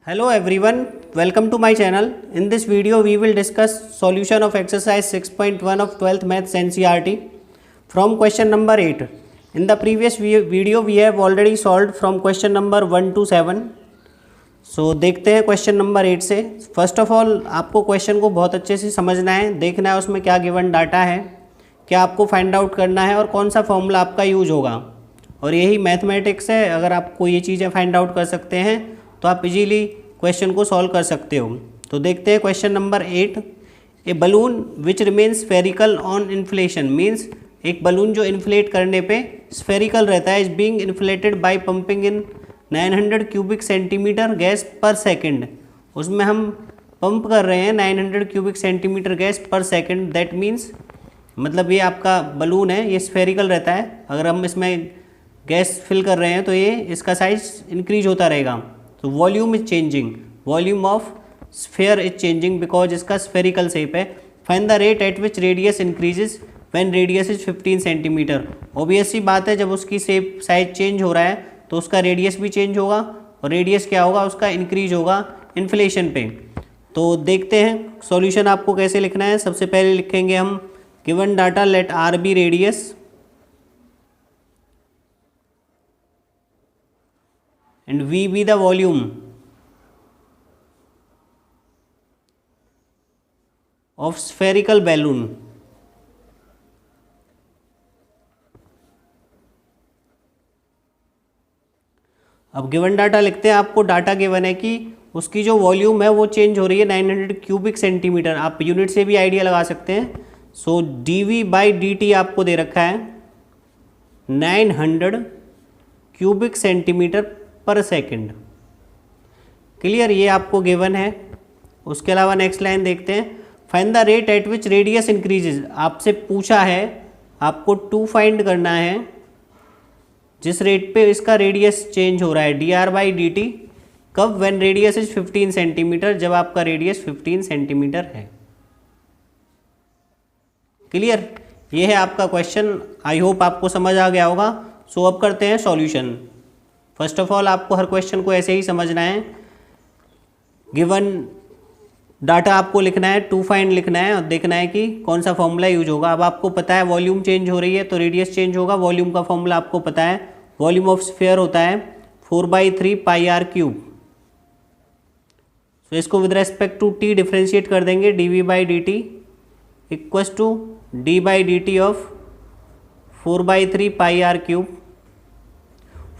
Hello everyone, welcome to my channel. In this video we will discuss solution of exercise 6.1 of 12th maths NCERT from question number 8. In the previous video we have already solved from question number 1 to 7. So देखते हैं question number 8 से. First of all आपको question को बहुत अच्छे से समझना है, देखना है उसमें क्या गिवन डाटा है, क्या आपको फाइंड आउट करना है और कौन सा फॉर्मूला आपका यूज होगा. और यही मैथमेटिक्स है, अगर आपको ये चीज़ें फाइंड आउट कर सकते हैं तो आप इजीली क्वेश्चन को सॉल्व कर सकते हो. तो देखते हैं question number 8. A balloon which remains spherical on inflation means एक बलून जो इन्फ्लेट करने पे स्फेरिकल रहता है, is being inflated by pumping in 900 cubic centimetre gas per second. उसमें हम पंप कर रहे हैं 900 cubic centimetre gas per second. That means मतलब ये आपका बलून है, ये स्फेरिकल रहता है. अगर हम इसमें गैस फिल कर रहे हैं तो ये इसका साइज इंक्रीज होता रहेगा. तो volume is changing, volume of sphere is changing because इसका स्फेरिकल शेप है. Find the rate at which radius increases when radius is 15 centimetre. Obvious सी बात है, जब उसकी शेप साइज चेंज हो रहा है तो उसका रेडियस भी चेंज होगा और रेडियस क्या होगा, उसका इंक्रीज होगा इन्फ्लेशन पे. तो देखते हैं सॉल्यूशन आपको कैसे लिखना है. सबसे पहले लिखेंगे हम given data let R be radius and V be the volume of spherical balloon. अब गिवन डाटा लिखते हैं. आपको डाटा गिवन है कि उसकी जो वॉल्यूम है वो चेंज हो रही है 900 क्यूबिक सेंटीमीटर. आप यूनिट से भी आइडिया लगा सकते हैं. सो dV बाई dt आपको दे रखा है 900 cubic centimetre per second. Clear, ये आपको गिवन है. उसके अलावा नेक्स्ट लाइन देखते हैं. Find the rate at which radius increases. आपसे पूछा है, आपको 2 फाइंड करना है जिस रेट पे इसका रेडियस चेंज हो रहा है, dr बाई dt. कब? व्हेन रेडियस इज 15 सेंटीमीटर, जब आपका रेडियस 15 सेंटीमीटर है. क्लियर, ये है आपका क्वेश्चन. आई होप आपको समझ आ गया होगा. सो अब करते हैं सॉल्यूशन. फर्स्ट ऑफ ऑल आपको हर क्वेश्चन को ऐसे ही समझना है. गिवन डाटा आपको लिखना है, 2 फाइंड लिखना है और देखना है कि कौन सा फॉर्मूला यूज होगा. अब आपको पता है वॉल्यूम चेंज हो रही है तो रेडियस चेंज होगा. वॉल्यूम का फॉर्मूला आपको पता है, वॉल्यूम ऑफ स्फीयर होता है 4/3 पाई आर क्यूब. तो इसको with respect to T differentiate कर देंगे. dv by dt equals to d by dt of 4/3 pi are cube.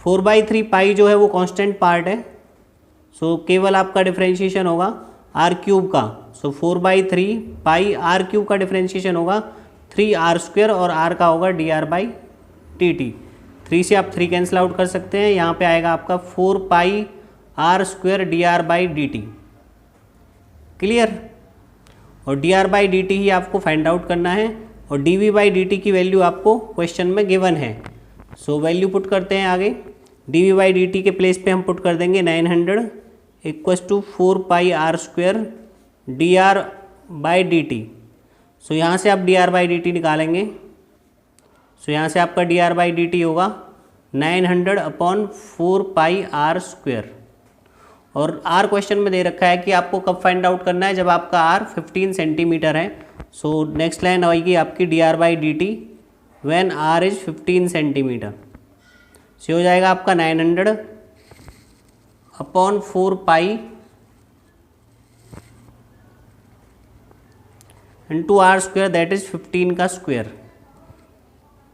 4/3 pi जो है वो कांस्टेंट पार्ट है, सो केवल आपका डिफरेंशिएशन होगा आर क्यूब का. सो 4/3 पाई आर क्यूब का डिफरेंशिएशन होगा 3r² और r का होगा dr बाई dt. 3 से आप 3 कैंसिल आउट कर सकते हैं. यहाँ पे आएगा आपका 4 pi r² dr by dt. Clear, और dr बाई dt ही आपको फाइंड आउट करना है और dv बाई dt की वैल्यू आपको क्वेश्चन में गिवन है. सो वैल्यू पुट करते हैं आगे. dv बाई dt के प्लेस पे हम पुट कर देंगे 900 equals to 4 pi r² dr by dt. So यहाँ से आप dr बाई dt निकालेंगे. सो यहाँ से आपका dr बाई dt होगा 900 अपॉन 4 पाई r². और r क्वेश्चन में दे रखा है कि आपको कब फाइंड आउट करना है, जब आपका r 15 सेंटीमीटर है. सो नेक्स्ट लाइन आएगी आपकी dr by dt when r is 15 centimetre. से हो जाएगा आपका 900 upon 4 pi into r², that is 15 का स्क्वायर.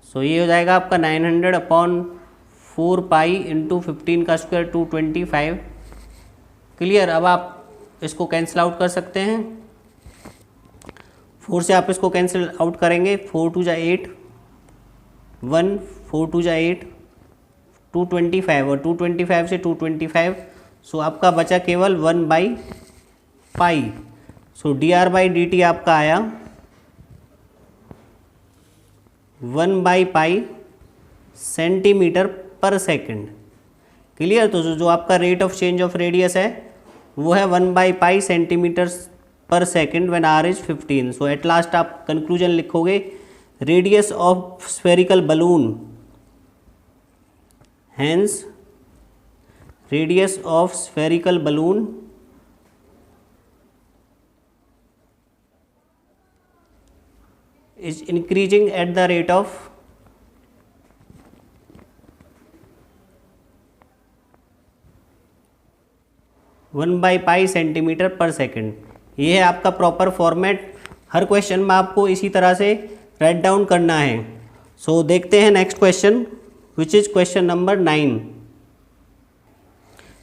सो ये हो जाएगा आपका 900 अपॉन 4 पाई इंटू 15 का स्क्वायर 225. क्लियर, अब आप इसको कैंसिल आउट कर सकते हैं. 4 से आप इसको कैंसिल आउट करेंगे. 4 2 जा 8, 1 4 2 जा 8, 225 और 225 से 225. सो आपका बचा केवल 1/पाई. सो dr बाई dt आपका आया 1/पाई सेंटीमीटर पर सेकेंड. क्लियर, तो जो आपका rate of change of radius है वो है 1/पाई centimetre per second when r is 15. So at last आप कंक्लूजन लिखोगे radius of spherical balloon, hence radius of spherical balloon is increasing at the rate of 1/π centimetre per second. ये है आपका proper format. हर question में आपको इसी तरह से राइट डाउन करना है। सो देखते हैं next question which is question number 9।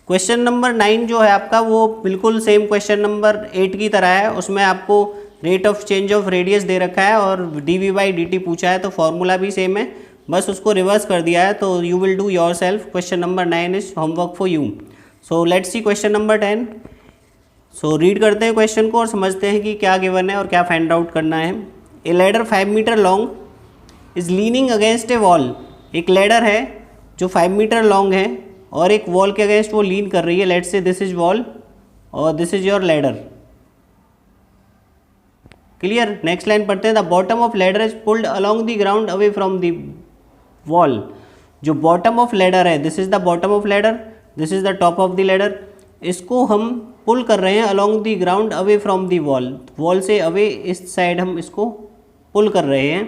Question number 9 जो है आपका वो बिल्कुल सेम क्वेश्चन नंबर 8 की तरह है। उसमें आपको rate of change of radius दे रखा है और dv/dt पूछा है, तो फॉर्मूला भी सेम है, बस उसको रिवर्स कर दिया है। तो you will do your self. Question number 9 is homework for you. So let's see question number 10। So read करते हैं क्वेश्चन को और समझते हैं कि क्या गिवन है और क्या फाइंड आउट करना है। A ladder 5 metre long is leaning against a wall. एक लैडर है जो 5 मीटर लॉन्ग है और एक वॉल के अगेंस्ट वो लीन कर रही है। Let's say this is wall और this is your ladder. Clear. Next line पढ़ते हैं। The bottom of ladder is pulled along the ground away from the wall. जो बॉटम ऑफ लैडर है, this is the bottom of ladder, this is the top of the ladder. इसको हम pull कर रहे हैं along the ground away from the wall. Wall से away इस side हम इसको पुल कर रहे हैं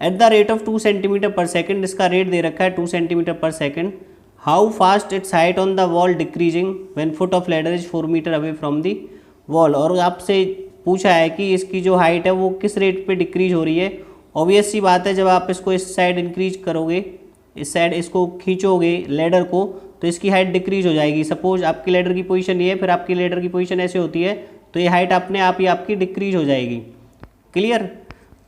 at the rate of 2 centimetre per second. इसका रेट दे रखा है 2 centimetre per second. How fast its height on the wall decreasing when foot of ladder is 4 metre away from the wall. और आपसे पूछा है कि इसकी जो हाइट है वो किस रेट पे डिक्रीज हो रही है। ऑब्वियस सी बात है, जब आप इसको इस साइड इंक्रीज करोगे, इस साइड इसको खींचोगे लैडर को, तो इसकी हाइट डिक्रीज हो जाएगी। सपोज आपकी लैडर की पोजीशन ये है, फिर आपकी लैडर की पोजीशन ऐसे होती है, तो ये हाइट अपने आप ही आपकी डिक्रीज हो जाएगी। क्लियर।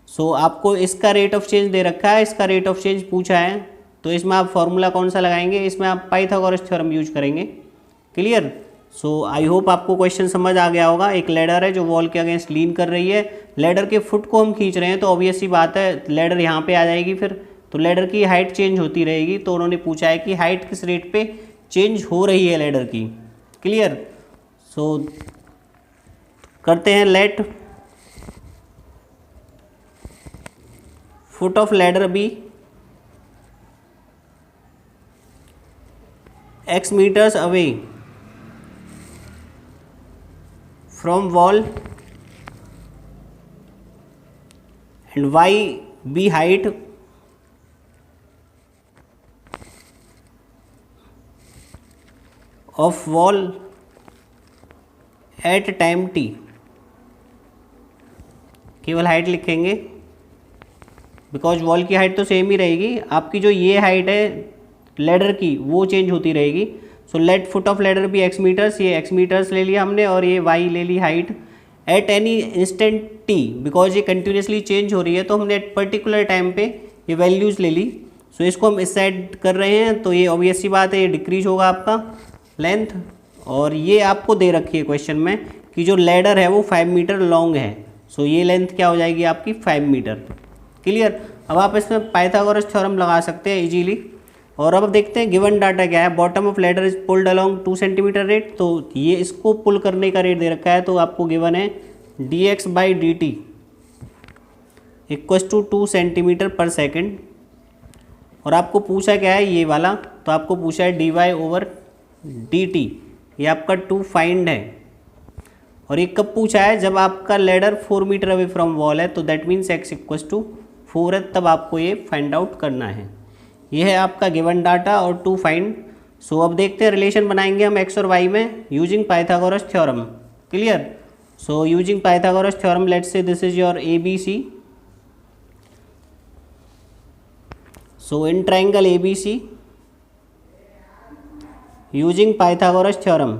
सो आपको इसका रेट ऑफ चेंज दे रखा है, इसका रेट ऑफ चेंज पूछा है, तो इसमें आप फॉर्मूला कौन सा लगाएंगे, इसमें आप पाइथागोरस थ्योरम यूज करेंगे। क्लियर। सो आई होप आपको क्वेश्चन समझ आ गया होगा। एक लैडर है जो वॉल के अगेंस्ट लीन कर रही है, लैडर के फुट को हम खींच रहे हैं, तो ऑब्वियस सी बात है लैडर यहाँ पे आ जाएगी, फिर तो लैडर की हाइट चेंज होती रहेगी। तो उन्होंने पूछा है कि हाइट किस रेट पे चेंज हो रही है लैडर की। क्लियर। सो करते हैं let foot of ladder be x meters away from wall and y be height of wall at time t। केवल हाइट लिखेंगे बिकॉज वॉल की हाइट तो सेम ही रहेगी। आपकी जो ये हाइट है लैडर की वो चेंज होती रहेगी। So let foot of ladder भी x मीटर्स, ये x मीटर्स ले लिया हमने और ये y ले ली height at any instant t, because ये कंटिन्यूसली चेंज हो रही है, तो हमने एट पर्टिकुलर टाइम पे ये वैल्यूज़ ले ली। सो इसको हम इस साइड कर रहे हैं, तो ये ऑब्वियस सी बात है ये डिक्रीज होगा आपका लेंथ। और ये आपको दे रखी है क्वेश्चन में कि जो लैडर है वो 5 मीटर लॉन्ग है। सो ये लेंथ क्या हो जाएगी आपकी 5 मीटर। क्लियर। अब आप इसमें पाइथागोरस थ्योरम लगा सकते हैं इजीली। और अब देखते हैं गिवन डाटा क्या है। Bottom of ladder is pulled along 2 centimetre rate, तो ये इसको पुल करने का रेट दे रखा है, तो आपको गिवन है dx/dt equals to 2 centimetre per second. और आपको पूछा क्या है ये वाला, तो आपको पूछा है dy/dt, ये आपका 2 फाइंड है। और ये कब पूछा है, जब आपका ladder 4 metre away from wall है, तो that means x equals to 4 है, तब आपको ये फाइंड आउट करना है। ये है आपका गिवन डाटा और 2 फाइंड। सो अब देखते हैं रिलेशन बनाएंगे हम x और y में using Pythagoras theorem. Clear. So using Pythagoras theorem let's say this is your ABC। So in triangle ABC using Pythagoras theorem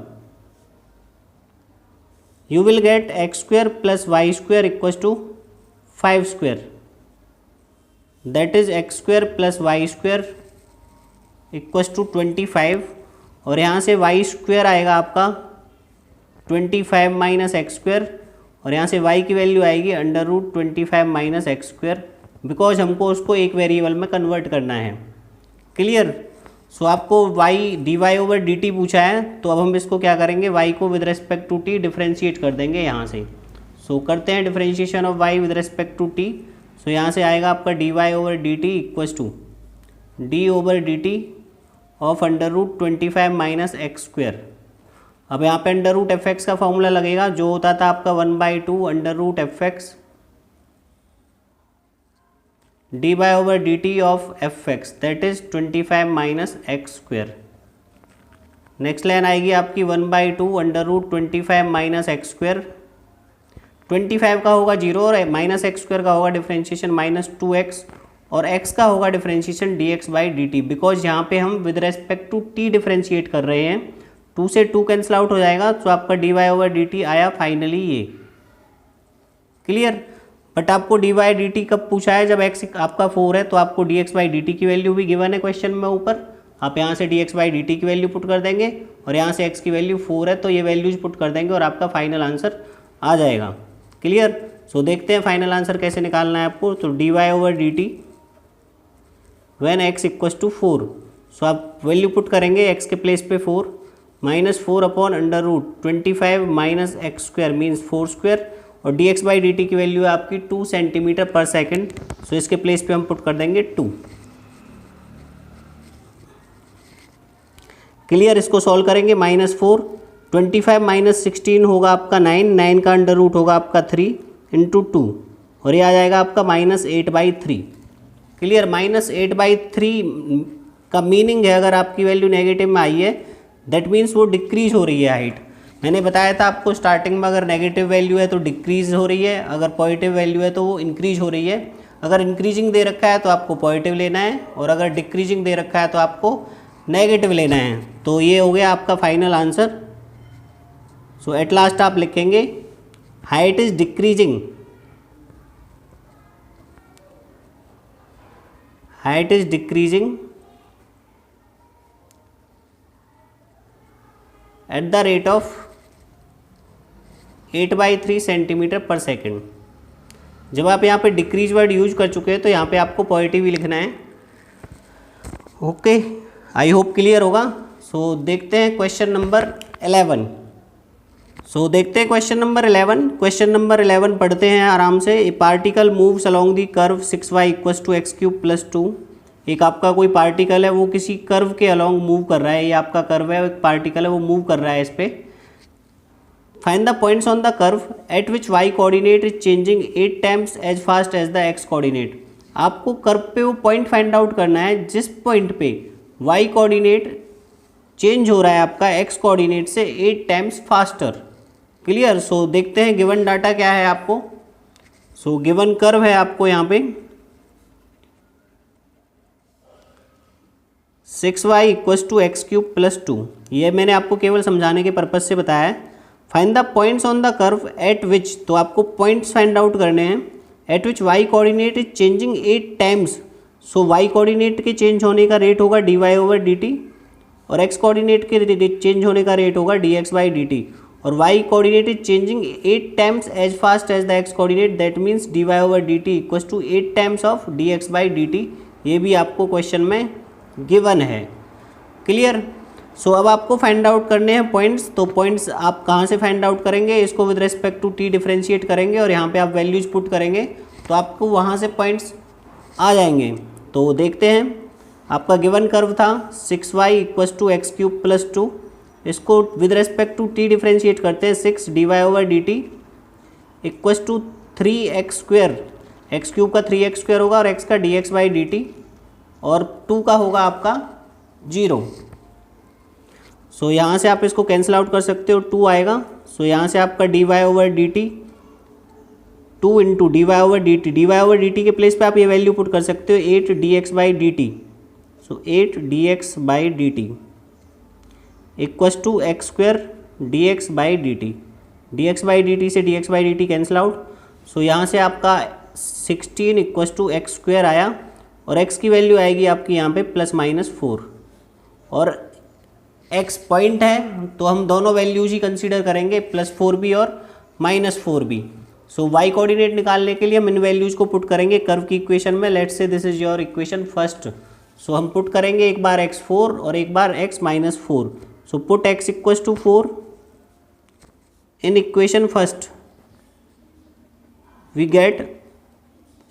you will get x square plus y square equals to 5 square, that is x square plus y square equals to 25। और यहाँ से y square आएगा आपका 25 minus X square, और यहाँ से y की value आएगी √25 माइनस एक्स स्क्वेयर, बिकॉज हमको उसको एक वेरिएबल में कन्वर्ट करना है। क्लियर। सो आपको y dy/dt पूछा है, तो अब हम इसको क्या करेंगे, y को with respect to t differentiate कर देंगे यहाँ से। सो करते हैं differentiation of y with respect to t। So यहाँ से आएगा आपका dy/dt equals to d/dt of under root 25 minus X square. अब यहाँ पे अंडर रूट एफ एक्स का फॉर्मूला लगेगा जो होता था आपका 1/2 under root F X D by over D T of F X that is 25 minus X square. Next line आएगी आपकी 1/2 under root 25 minus X square. 25 का होगा 0 और माइनस एक्स स्क्वेयर का होगा डिफ्रेंशिएशन -2x और x का होगा differentiation dx by D T. Because यहाँ पे हम with respect to t differentiate कर रहे हैं, 2 से 2 कैंसिल आउट हो जाएगा तो आपका dy ओवर डी टी आया फाइनली ये। क्लियर। बट आपको dy बाई डी टी कब पूछा है, जब x आपका 4 है तो आपको dx बाई डी टी की वैल्यू भी गिवन है क्वेश्चन में ऊपर। आप यहाँ से dx बाई डी टी की वैल्यू पुट कर देंगे और यहाँ से x की वैल्यू 4 है तो ये वैल्यूज पुट कर देंगे और आपका फाइनल आंसर आ जाएगा। क्लियर। सो देखते हैं फाइनल आंसर कैसे निकालना है आपको। तो dy over D T when x equals to 4, so आप वैल्यू पुट करेंगे x के प्लेस पे 4 -4 upon under root 25 minus X square means 4 square और dx बाई डी टी की वैल्यू है आपकी 2 सेंटीमीटर पर सेकेंड। सो इसके प्लेस पे हम पुट कर देंगे 2। क्लियर। इसको सॉल्व करेंगे -4 25 माइनस 16 होगा आपका 9 का अंडर रूट होगा आपका 3 इंटू 2 और ये आ जाएगा आपका -8/3। क्लियर। -8/3 का मीनिंग है अगर आपकी वैल्यू नेगेटिव में आई है दैट मीन्स वो डिक्रीज हो रही है हाइट। मैंने बताया था आपको स्टार्टिंग में अगर नेगेटिव वैल्यू है तो डिक्रीज हो रही है, अगर पॉजिटिव वैल्यू है तो वो इंक्रीज हो रही है। अगर इंक्रीजिंग दे रखा है तो आपको पॉजिटिव लेना है और अगर डिक्रीजिंग दे रखा है तो आपको नेगेटिव लेना है। तो ये हो गया आपका final answer. So at last आप लिखेंगे height is decreasing, height is decreasing eight the rate of 8/3 centimetre per second. जब आप यहाँ पे डिक्रीज वर्ड यूज कर चुके हैं तो यहाँ पे आपको पॉजिटिव ही लिखना है। ओके, आई होप क्लियर होगा। सो देखते हैं क्वेश्चन नंबर 11। सो देखते हैं क्वेश्चन नंबर 11। क्वेश्चन नंबर 11 पढ़ते हैं आराम से। A particle moves along the curve 6y equals to x³ + 2। एक आपका कोई पार्टिकल है वो किसी कर्व के अलोंग मूव कर रहा है, ये आपका कर्व है, एक पार्टिकल है वो मूव कर रहा है इस पे। Find the points on the curve at which y coordinate is changing 8 times as fast as the x coordinate. आपको कर्व पे वो पॉइंट फाइंड आउट करना है जिस पॉइंट पे y कोऑर्डिनेट चेंज हो रहा है आपका x कोऑर्डिनेट से 8 टाइम्स फास्टर। क्लियर। सो देखते हैं गिवन डाटा क्या है आपको। सो गिवन कर्व है आपको यहाँ पे 6y इक्वस टू x³ + 2। ये मैंने आपको केवल समझाने के पर्पज से बताया है। Find the points on the curve at which, तो आपको पॉइंट्स फाइंड आउट करने हैं at which y coordinate is changing 8 times. So y coordinate के चेंज होने का रेट होगा dy ओवर dt और x कोऑर्डिनेट के चेंज होने का रेट होगा dx बाई dt और y coordinate is changing 8 times as fast as the x coordinate that means dy over dt equals to 8 times of dx by dt। ये भी आपको question में given है। क्लियर। सो अब आपको फाइंड आउट करने हैं पॉइंट्स। तो पॉइंट्स आप कहाँ से फाइंड आउट करेंगे, इसको with respect to t differentiate करेंगे और यहाँ पे आप वैल्यूज पुट करेंगे तो आपको वहाँ से पॉइंट्स आ जाएंगे। तो देखते हैं, आपका गिवन कर्व था 6y इक्वस टू x³ + 2। इसको with respect to t differentiate करते हैं 6 dy over dt equals to 3x²। x³ का 3x² होगा और x का dx बाई dt और 2 का होगा आपका 0। सो यहाँ से आप इसको कैंसिल आउट कर सकते हो, 2 आएगा। सो यहाँ से आपका dy over dt 2 into dy over dt के प्लेस पे आप ये वैल्यू पुट कर सकते हो 8 dx by dt। So 8 dx by dt equals to x² dx by dt। dx by dt से dx by dt cancel out. So यहाँ से आपका 16 इक्वस टू x² आया और x की वैल्यू आएगी आपकी यहाँ पे +-4 और x पॉइंट है तो हम दोनों वैल्यूज ही कंसीडर करेंगे +4 भी और -4 भी। सो y कोऑर्डिनेट निकालने के लिए हम इन वैल्यूज को पुट करेंगे कर्व की इक्वेशन में। Let's say this is your equation first. So हम पुट करेंगे एक बार x4 और एक बार x-4। So put x equals to 4 in equation first. We get,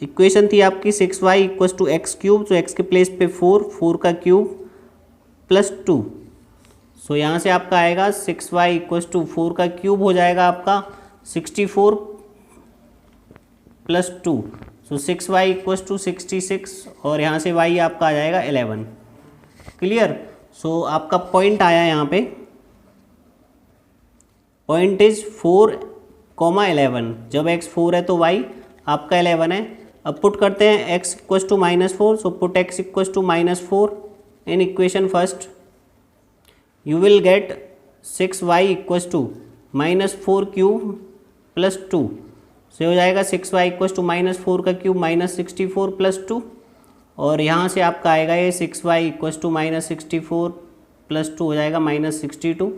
equation थी आपकी 6y इक्वस टू x³, तो x के प्लेस पे 4 का क्यूब प्लस 2। सो यहाँ से आपका आएगा 6y इक्वस टू 4 का क्यूब हो जाएगा आपका 64 plus 2। So 6y equals to 66 और यहाँ से y आपका आ जाएगा 11। क्लियर। सो आपका पॉइंट आया यहाँ पे, पॉइंट इज 4,11। जब x 4 है तो y आपका 11 है। अब पुट करते हैं x equals to -4। So put x equals to -4 in equation first. You will get 6y equals to -4 cube plus 2 से हो जाएगा 6y इक्वस टू -4 का क्यूब -64 प्लस 2। और यहाँ से आपका आएगा ये 6y इक्वस टू -64 प्लस 2 हो जाएगा -62।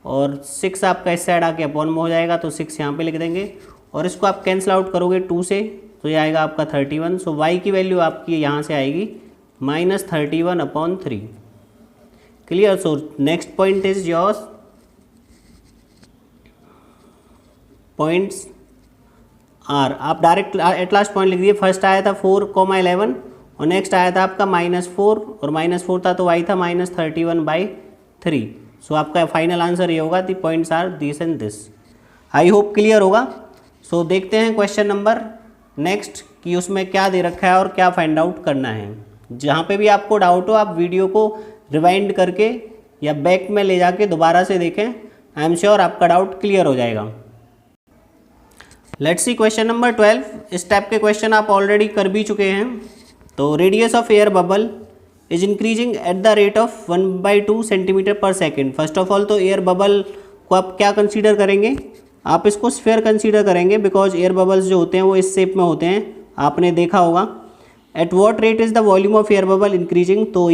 और 6 आपका इस साइड आके अपॉन में हो जाएगा तो 6 यहाँ पे लिख देंगे और इसको आप कैंसिल आउट करोगे 2 से तो ये आएगा आपका 31। सो y की वैल्यू आपकी यहाँ से आएगी -31/3। Clear. So next point is yours points are. आप डायरेक्ट एट लास्ट पॉइंट लिख दिए। फर्स्ट आया था 4,11 और नेक्स्ट आया था आपका -4 और -4 था तो y था -31/3। सो आपका फाइनल आंसर ये होगा, the points are this and this. I hope clear होगा। सो देखते हैं क्वेश्चन नंबर नेक्स्ट कि उसमें क्या दे रखा है और क्या फाइंड आउट करना है। जहाँ पे भी आपको डाउट हो आप वीडियो को रिवाइंड करके या बैक में ले जाके दोबारा से देखें। आई एम श्योर आपका डाउट क्लियर हो जाएगा। Let's see question number 12। इस टाइप के क्वेश्चन आप ऑलरेडी कर भी चुके हैं। तो radius of air bubble is increasing at the rate of 1/2 centimetre per second. First of all तो एयर बबल को आप क्या कंसीडर करेंगे, आप इसको स्फीयर कंसीडर करेंगे बिकॉज एयर बबल्स जो होते हैं वो इस शेप में होते हैं, आपने देखा होगा। At what rate is the volume of air bubble increasing. तो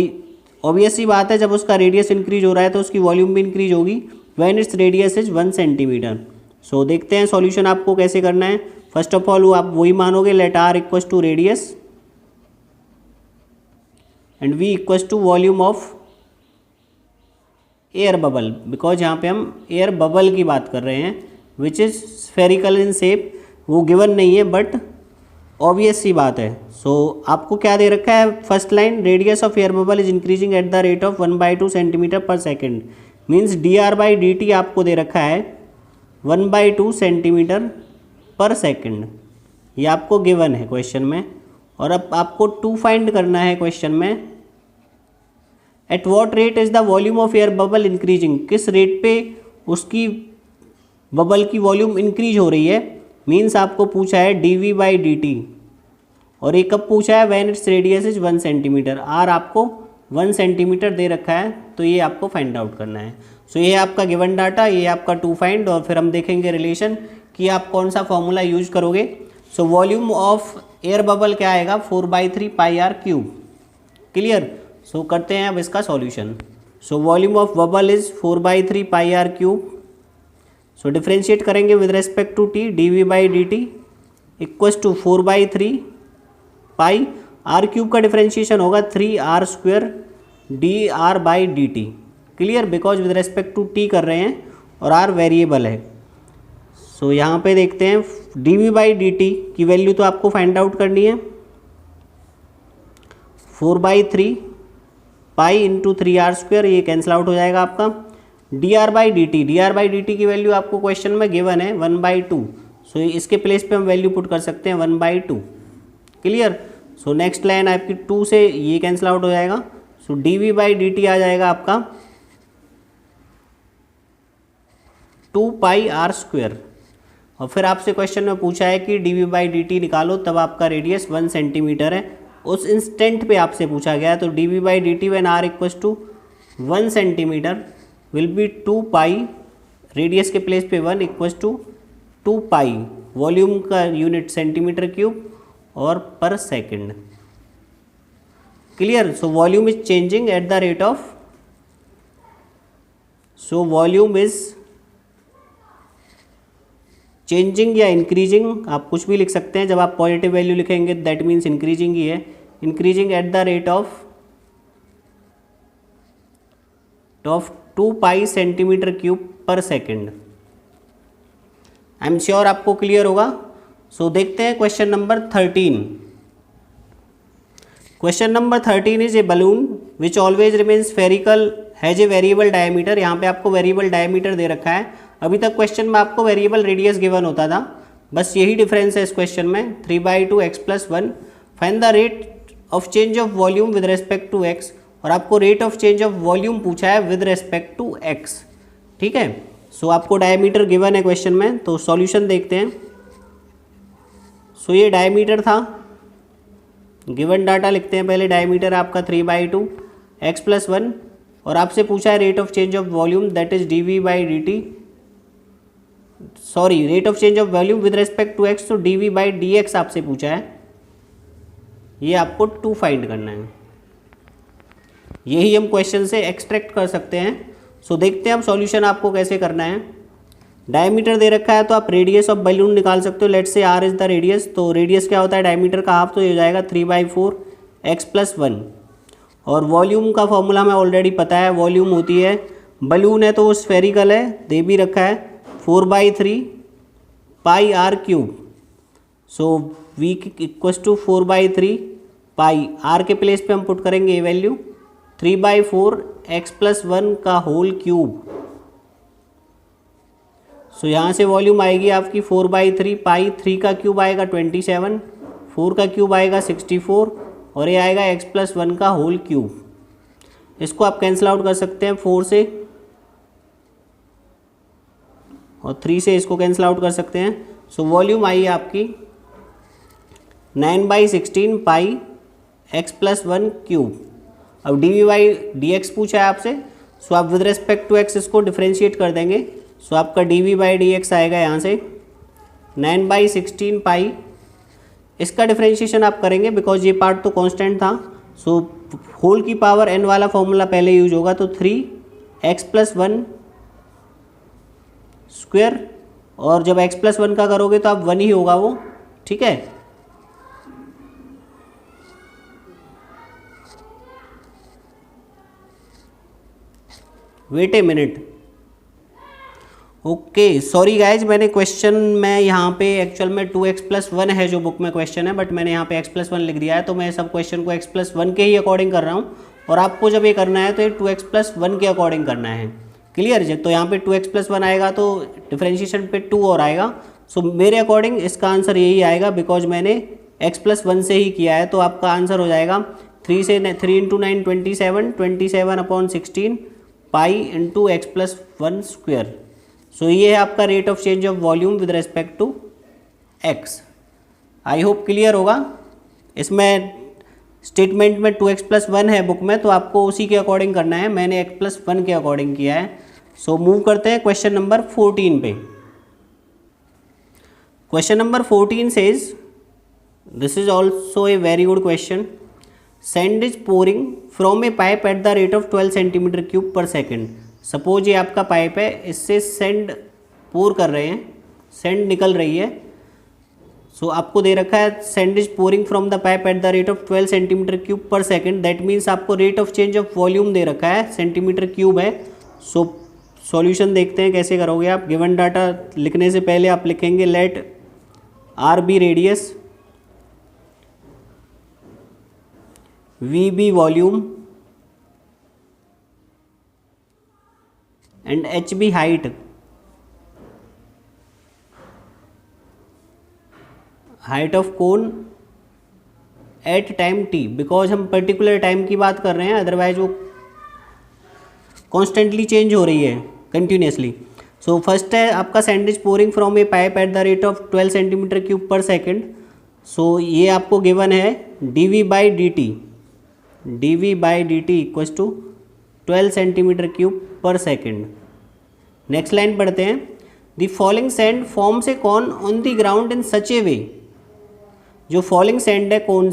ऑब्वियस सी बात है जब उसका रेडियस इंक्रीज हो रहा है तो उसकी वॉल्यूम भी इंक्रीज होगी when its radius is 1 centimetre. So देखते हैं सॉल्यूशन आपको कैसे करना है। फर्स्ट ऑफ ऑल आप वही मानोगे let r equals to radius and v equals to volume of air bubble, because यहाँ पे हम एयर बबल की बात कर रहे हैं which is spherical in shape. वो गिवन नहीं है बट ऑब्वियस सी बात है। सो आपको क्या दे रखा है, first line radius of air bubble is increasing at the rate of 1/2 centimetre per second. Means dr/dt आपको दे रखा है 1/2 सेंटीमीटर पर सेकेंड। ये आपको गिवन है क्वेश्चन में। और अब आपको 2 फाइंड करना है क्वेश्चन में। At what rate is the volume of air bubble increasing, किस रेट पे उसकी बबल की वॉल्यूम इंक्रीज हो रही है। मीन्स आपको पूछा है dv/dt और ये कब पूछा है, when its radius is 1 centimetre. R आपको 1 सेंटीमीटर दे रखा है तो ये आपको फाइंड आउट करना है। सो ये आपका गिवन डाटा, ये आपका 2 फाइंड और फिर हम देखेंगे रिलेशन कि आप कौन सा फॉर्मूला यूज करोगे। सो वॉल्यूम ऑफ एयर बबल क्या आएगा 4/3 πr क्यूब। क्लियर। सो करते हैं अब इसका solution. So volume of bubble is 4/3 πr cube. So differentiate करेंगे with respect to t, dv/dt equals to 4/3 pi are cube का डिफ्रेंशिएशन होगा 3r² dr/dt। Clear. Because with respect to t कर रहे हैं और आर वेरिएबल है। सो यहाँ पे देखते हैं dv/dt की वैल्यू तो आपको फाइंड आउट करनी है 4/3 पाई इंटू 3r², ये कैंसिल आउट हो जाएगा आपका। dr/dt की वैल्यू आपको क्वेश्चन में गिवन है 1/2। सो इसके प्लेस पे हम वैल्यू पुट कर सकते हैं 1/2। क्लियर। सो नेक्स्ट लाइन आपकी 2 से ये कैंसिल आउट हो जाएगा। सो dv/dt आ जाएगा आपका 2 πr²। और फिर आपसे क्वेश्चन में पूछा है कि dv/dt निकालो, तब आपका रेडियस 1 सेंटीमीटर है। उस इंस्टेंट पे आपसे पूछा गया तो dv/dt when r equals to 1 centimetre will be 2 pi, radius के प्लेस पे 1 इक्वस टू 2 पाई, वॉल्यूम का यूनिट सेंटीमीटर क्यूब और per second. Clear. So volume is changing at the rate of, so volume is changing या increasing, आप कुछ भी लिख सकते हैं। जब आप पॉजिटिव वैल्यू लिखेंगे दैट मीन्स इंक्रीजिंग ही है। Increasing at the rate of 2 pi centimetre cube पर सेकेंड। आई एम श्योर आपको क्लियर होगा। सो देखते हैं question number 13। Question number 13 is a balloon which always remains spherical has a variable diameter. यहाँ पे आपको वेरिएबल डायमीटर दे रखा है, अभी तक क्वेश्चन में आपको वेरिएबल रेडियस गिवन होता था, बस यही डिफरेंस है इस क्वेश्चन में। 3/2 x+1 find the rate of change of volume with respect to x, और आपको rate of change of volume पूछा है विद रेस्पेक्ट टू x। ठीक है, सो आपको डायमीटर गिवन है क्वेश्चन में, तो सॉल्यूशन देखते हैं। सो ये डायमीटर था, गिवन डाटा लिखते हैं पहले। डायमीटर आपका 3/2 x+1, और आपसे पूछा है rate of change of volume that is dv/dt, sorry rate of change of volume with respect to x, तो dv/dx आपसे पूछा है, ये आपको 2 फाइंड करना है। यही हम क्वेश्चन से एक्सट्रैक्ट कर सकते हैं। सो देखते हैं हम सॉल्यूशन आपको कैसे करना है। डायमीटर दे रखा है तो आप रेडियस ऑफ बलून निकाल सकते हो। Let's say r is the radius, तो रेडियस क्या होता है डायमीटर का हाफ, तो ये हो जाएगा 3/4 x+1। और वॉल्यूम का फॉर्मूला हमें ऑलरेडी पता है, वॉल्यूम होती है, बलून है तो वो स्फेरिकल है, दे भी रखा है 4/3 pi r cube. So v equals to 4/3 pi, r के प्लेस पे हम पुट करेंगे ये वैल्यू 3/4 x+1 का होल क्यूब। सो यहाँ से वॉल्यूम आएगी आपकी 4/3 पाई, 3 का क्यूब आएगा 27, 4 का क्यूब आएगा 64, और ये आएगा x+1 का होल क्यूब। इसको आप कैंसिल आउट कर सकते हैं 4 से, और 3 से इसको कैंसिल आउट कर सकते हैं। सो वॉल्यूम आई आपकी 9/16 पाई x+1 क्यूब। अब dv/dx पूछा है आपसे, सो आप विद रेस्पेक्ट टू x इसको डिफ्रेंशिएट कर देंगे। सो आपका dv/dx आएगा यहाँ से 9/16 पाई, इसका डिफ्रेंशिएशन आप करेंगे बिकॉज ये पार्ट तो कांस्टेंट था। सो होल की पावर n वाला फॉर्मूला पहले यूज होगा, तो 3x+1 स्क्वायर, और जब x+1 का करोगे तो आप 1 ही होगा वो। ठीक है, wait a minute. Okay sorry guys, मैंने क्वेश्चन में यहाँ पे एक्चुअल में 2x+1 है जो बुक में क्वेश्चन है, बट मैंने यहाँ पे x+1 लिख दिया है, तो मैं सब क्वेश्चन को x+1 के ही अकॉर्डिंग कर रहा हूँ, और आपको जब ये करना है तो ये 2x+1 के अकॉर्डिंग करना है। क्लियर है, तो यहाँ पे 2x+1 आएगा तो डिफ्रेंशिएशन पे 2 और आएगा। सो मेरे अकॉर्डिंग इसका आंसर यही आएगा, बिकॉज मैंने x+1 से ही किया है, तो आपका आंसर हो जाएगा 3 से 3 × 9 27, 27/16 पाई इंटू x+1 स्क्वायर। सो ये है आपका rate of change of volume with respect to x। I hope clear होगा। इसमें स्टेटमेंट में 2x+1 है बुक में, तो आपको उसी के अकॉर्डिंग करना है, मैंने x+1 के अकॉर्डिंग किया है। सो मूव करते हैं क्वेश्चन नंबर 14 पे। Question number 14 says, this is also a very good question. Sand is pouring from A pipe at the rate of 12 cm³ per second. Suppose ये आपका पाइप है, इससे सैंड पोर कर रहे हैं, सैंड निकल रही है। सो आपको दे रखा है sand is pouring from the pipe at the rate of 12 cm³ per second, that means आपको rate of change of volume दे रखा है, cm³ है। सो सॉल्यूशन देखते हैं कैसे करोगे आप। गिवन डाटा लिखने से पहले आप लिखेंगे let r be radius, v be volume, and h be height. Height of cone at time t, because हम पर्टिकुलर टाइम की बात कर रहे हैं, अदरवाइज वो कॉन्स्टेंटली चेंज हो रही है कंटिन्यूसली। सो फर्स्ट है आपका sand is pouring from A pipe at the rate of 12 cm³ per second. सो ये आपको गिवन है dv/dt, dv/dt equals to 12 cm³ per second. Next line पढ़ते हैं, the falling sand forms a cone on the ground in such a way. जो falling sand है, कौन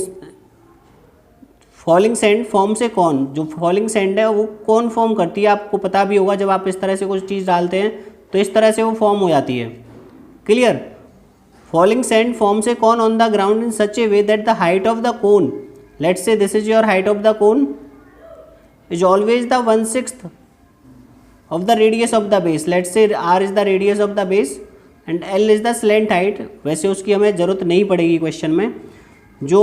falling sand forms a cone, जो falling sand है वो कौन form करती है, आपको पता भी होगा, जब आप इस तरह से कुछ चीज़ डालते हैं तो इस तरह से वो फॉर्म हो जाती है। Clear, falling sand forms a cone on the ground in such a way that the height of the cone, let's say this is your height of the cone, is always the 1/6 of the radius of the base. Let's say r is the radius of the base and l is the slant height. वैसे उसकी हमें ज़रूरत नहीं पड़ेगी question में। जो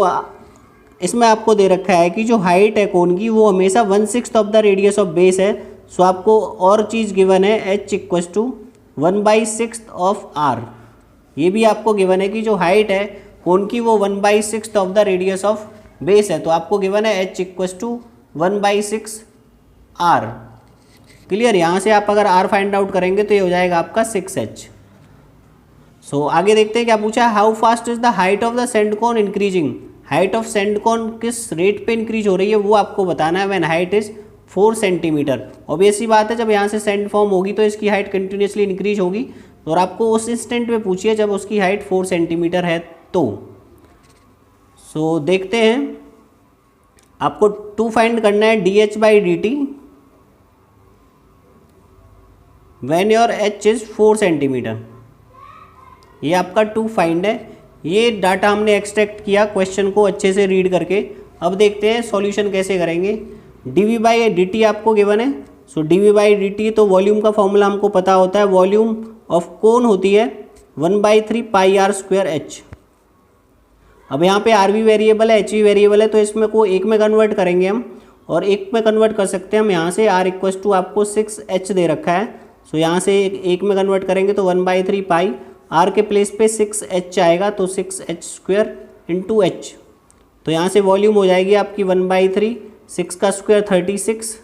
इसमें आपको दे रखा है कि जो हाइट है कोन की वो हमेशा 1/6 of the radius of base है। सो आपको और चीज़ गिवन है h equals to 1/6 of r। ये भी आपको गिवन है कि जो हाइट है कोन की वो 1/6 of the radius of base है। तो आपको गिवन है h equals to 1/6 r। Clear. यहाँ से आप अगर r फाइंड आउट करेंगे तो ये हो जाएगा आपका 6h। सो आगे देखते हैं क्या पूछा है। How fast is the height of the sand cone increasing. Height of sand cone किस रेट पे इंक्रीज हो रही है वो आपको बताना है। When height is 4 centimetre. Obvious सी बात है, जब यहाँ से सेंड फॉर्म होगी तो इसकी हाइट कंटिन्यूसली इंक्रीज होगी, और आपको उस इंस्टेंट पे पूछिए जब उसकी हाइट 4 सेंटीमीटर है तो। सो देखते हैं, आपको 2 फाइंड करना है dh/dt when your h is 4 centimetre. ये आपका 2 फाइंड है। ये डाटा हमने एक्सट्रैक्ट किया क्वेश्चन को अच्छे से रीड करके। अब देखते हैं सॉल्यूशन कैसे करेंगे। dv/dt आपको गिवन है। सो dv/dt तो वॉल्यूम का फॉर्मूला हमको पता होता है। वॉल्यूम ऑफ कोन होती है 1/3 पाई r स्क्वायर h। अब यहाँ पे r भी वेरिएबल है, h भी वेरिएबल है, तो इसमें को एक में कन्वर्ट करेंगे हम, और एक में कन्वर्ट कर सकते हैं हम। यहाँ से r इक्वस टू आपको 6h दे रखा है। सो यहाँ से एक में कन्वर्ट करेंगे तो 1/3 पाई, r के प्लेस पे 6h आएगा तो 6h स्क्वायर इंटू h। तो यहाँ से वॉल्यूम हो जाएगी आपकी 1/3, 6 का square 36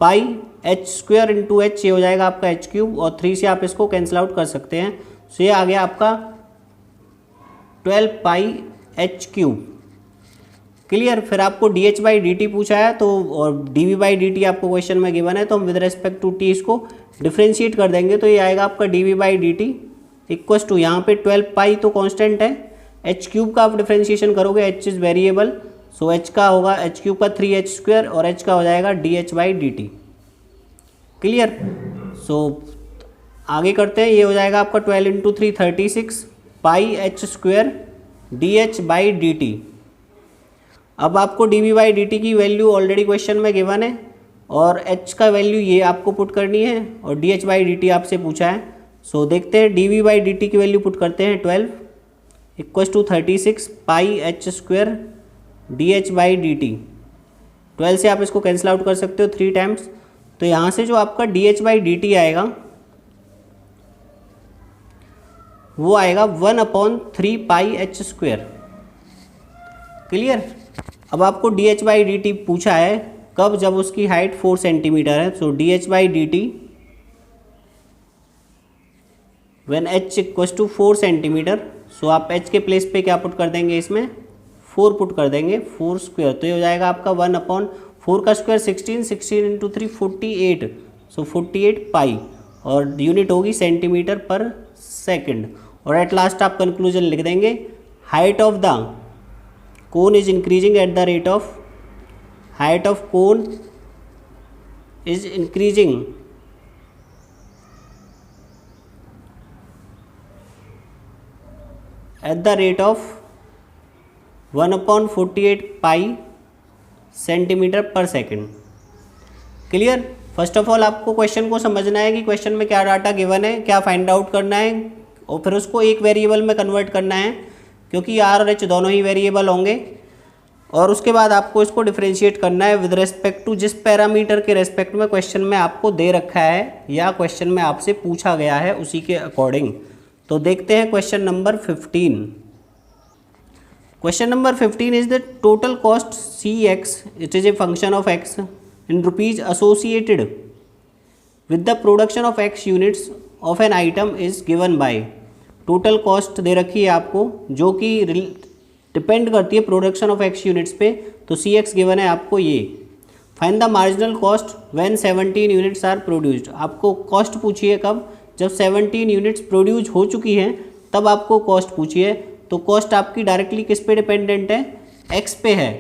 pi h square into h, ये हो जाएगा आपका h क्यूब, और 3 से आप इसको कैंसिल आउट कर सकते हैं। सो ये आ गया आपका 12 पाई h क्यूब। क्लियर। फिर आपको dh/dt पूछा है तो, और dv/dt आपको क्वेश्चन में गिवन है, तो हम विद रेस्पेक्ट टू t इसको डिफ्रेंशिएट कर देंगे। तो ये आएगा आपका dv/dt इक्वस टू, यहाँ पे 12 पाई तो कांस्टेंट है, h क्यूब का आप डिफ्रेंशिएशन करोगे, h is variable, so h का होगा h क्यूब का 3h स्क्वायर, और h का हो जाएगा dh/dt। क्लियर। सो आगे करते हैं। ये हो जाएगा आपका 12 into 3 36 pi h square dh/dt। अब आपको dv/dt की वैल्यू ऑलरेडी क्वेश्चन में गिवन है, और h का वैल्यू ये आपको पुट करनी है, और dh/dt आपसे पूछा है। सो देखते हैं, dv/dt की वैल्यू पुट करते हैं 12 equals to 36 pi h square dh/dt। 12 से आप इसको कैंसिल आउट कर सकते हो 3 टाइम्स। तो यहाँ से जो आपका dh/dt आएगा वो आएगा 1/3 पाई h स्क्वायर। क्लियर। अब आपको dh/dt पूछा है कब, जब उसकी हाइट 4 सेंटीमीटर है। So dh/dt when h equals to 4 centimetre. So आप h के प्लेस पे क्या पुट कर देंगे, इसमें 4 पुट कर देंगे, 4 स्क्वायर। तो ये हो जाएगा आपका 1/4 का स्क्वायर 16, 16 इंटू 3 48, सो 48 पाई, और यूनिट होगी सेंटीमीटर पर सेकंड। और एट लास्ट आप कंक्लूजन लिख देंगे, height of the cone is increasing at the rate of, height of cone is increasing at the rate of 1/48 pi centimetre per second. Clear. First of all आपको question को समझना है कि question में क्या डाटा गिवन है, क्या find out करना है, और फिर उसको एक वेरिएबल में कन्वर्ट करना है, क्योंकि r और h दोनों ही वेरिएबल होंगे। और उसके बाद आपको इसको डिफ्रेंशिएट करना है विद रेस्पेक्ट टू जिस पैरामीटर के रेस्पेक्ट में क्वेश्चन में आपको दे रखा है, या क्वेश्चन में आपसे पूछा गया है उसी के अकॉर्डिंग। तो देखते हैं question number 15। Question number 15 is the total cost cx, it is a function of x in rupees associated with the production of x units of an item is given by. Total cost दे रखी है आपको, जो कि depend करती है production of x units पे। तो cx गिवन है आपको ये। Find the marginal cost when 17 units are produced. आपको कॉस्ट पूछी है कब, जब 17 यूनिट्स प्रोड्यूस हो चुकी हैं तब आपको कॉस्ट पूछी है। तो कॉस्ट आपकी डायरेक्टली किस पे डिपेंडेंट है, x पे है।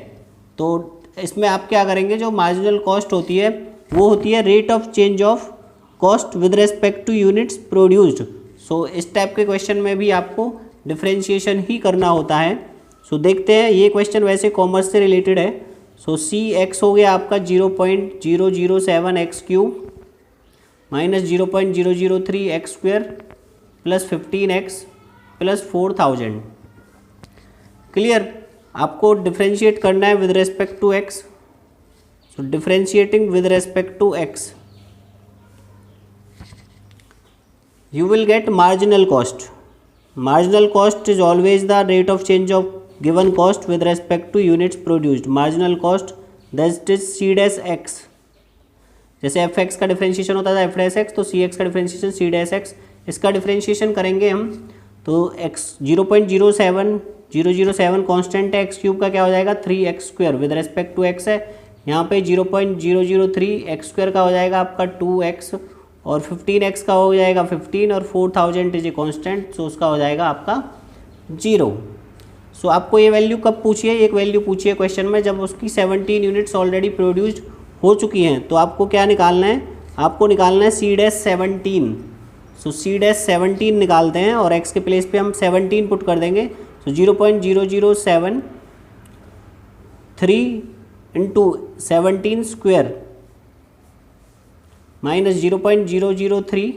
तो इसमें आप क्या करेंगे, जो मार्जिनल कॉस्ट होती है वो होती है rate of change of cost with respect to units produced. So इस टाइप के क्वेश्चन में भी आपको डिफ्रेंशिएशन ही करना होता है। सो देखते हैं, ये क्वेश्चन वैसे कॉमर्स से रिलेटेड है। सो cx हो गया आपका 0.007 x cube minus 0.003 x square plus 15x plus 4000। Clear. आपको डिफ्रेंशिएट करना है with respect to x. So differentiating with respect to x, you will get marginal cost. Marginal cost is always the rate of change of given cost with respect to units produced. Marginal cost that is c dash x. जैसे f x का differentiation होता था f dash x, तो c x का differentiation c dash x. इसका differentiation करेंगे हम तो एक्स 0.07007 कॉन्स्टेंट है, एक्स क्यूब का क्या हो जाएगा 3x square with respect to x है। यहाँ पे 0.003 एक्स स्क्वायर का हो जाएगा आपका 2x, और 15x का हो जाएगा 15, और 4000 इज ए कॉन्स्टेंट, सो उसका हो जाएगा आपका 0। सो आपको ये वैल्यू कब पूछी है, एक वैल्यू पूछी है क्वेश्चन में जब उसकी 17 यूनिट्स ऑलरेडी प्रोड्यूस्ड हो चुकी हैं। तो आपको क्या निकालना है, आपको निकालना है सी डैश 17। सो सी डैश 17 निकालते हैं और x के प्लेस पे हम 17 पुट कर देंगे। सो 0.0073 इंटू 17 स्क्वायर माइनस 0.003,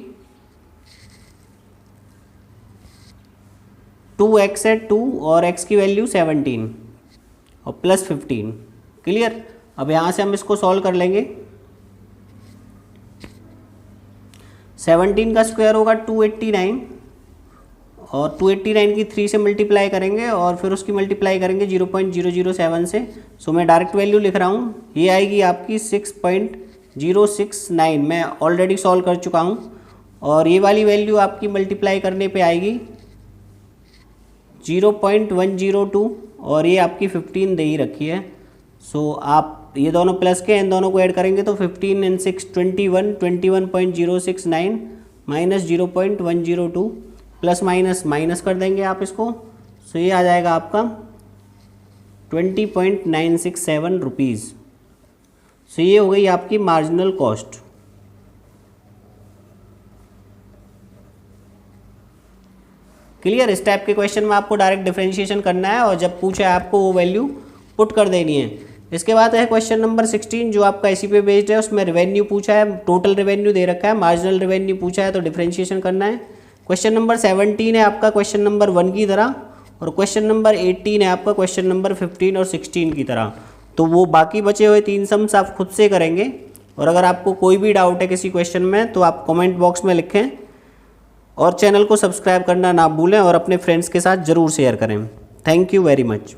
2x है 2 और x की वैल्यू 17 और प्लस 15। क्लियर। अब यहाँ से हम इसको सॉल्व कर लेंगे। 17 का स्क्वायर होगा 289, और 289 की 3 से मल्टीप्लाई करेंगे और फिर उसकी मल्टीप्लाई करेंगे 0.007 से। सो मैं डायरेक्ट वैल्यू लिख रहा हूँ, ये आएगी आपकी 6.069। मैं ऑलरेडी सॉल्व कर चुका हूँ, और ये वाली वैल्यू आपकी मल्टीप्लाई करने पे आएगी 0.102, और ये आपकी 15 दे ही रखी है। सो आप ये दोनों प्लस के इन दोनों को ऐड करेंगे तो 15 इन 6 21, 21.069 माइनस 0.102, प्लस माइनस माइनस कर देंगे आप इसको। सो ये आ जाएगा आपका 20.967 रुपीज़। सो ये हो गई आपकी मार्जिनल कॉस्ट। क्लियर। इस टाइप के क्वेश्चन में आपको डायरेक्ट डिफरेंशिएशन करना है, और जब पूछा है आपको वो वैल्यू पुट कर देनी है। इसके बाद है क्वेश्चन नंबर 16 जो आपका इसी पे बेस्ड है। उसमें रेवेन्यू पूछा है, टोटल रेवेन्यू दे रखा है, मार्जिनल रेवेन्यू पूछा है, तो डिफरेंशिएशन करना है। क्वेश्चन नंबर 17 है आपका क्वेश्चन नंबर 1 की तरह, और क्वेश्चन नंबर 18 है आपका क्वेश्चन नंबर 15 और 16 की तरह। तो वो बाकी बचे हुए 3 सम्स आप खुद से करेंगे, और अगर आपको कोई भी डाउट है किसी क्वेश्चन में तो आप कमेंट बॉक्स में लिखें, और चैनल को सब्सक्राइब करना ना भूलें, और अपने फ्रेंड्स के साथ ज़रूर शेयर करें। Thank you very much.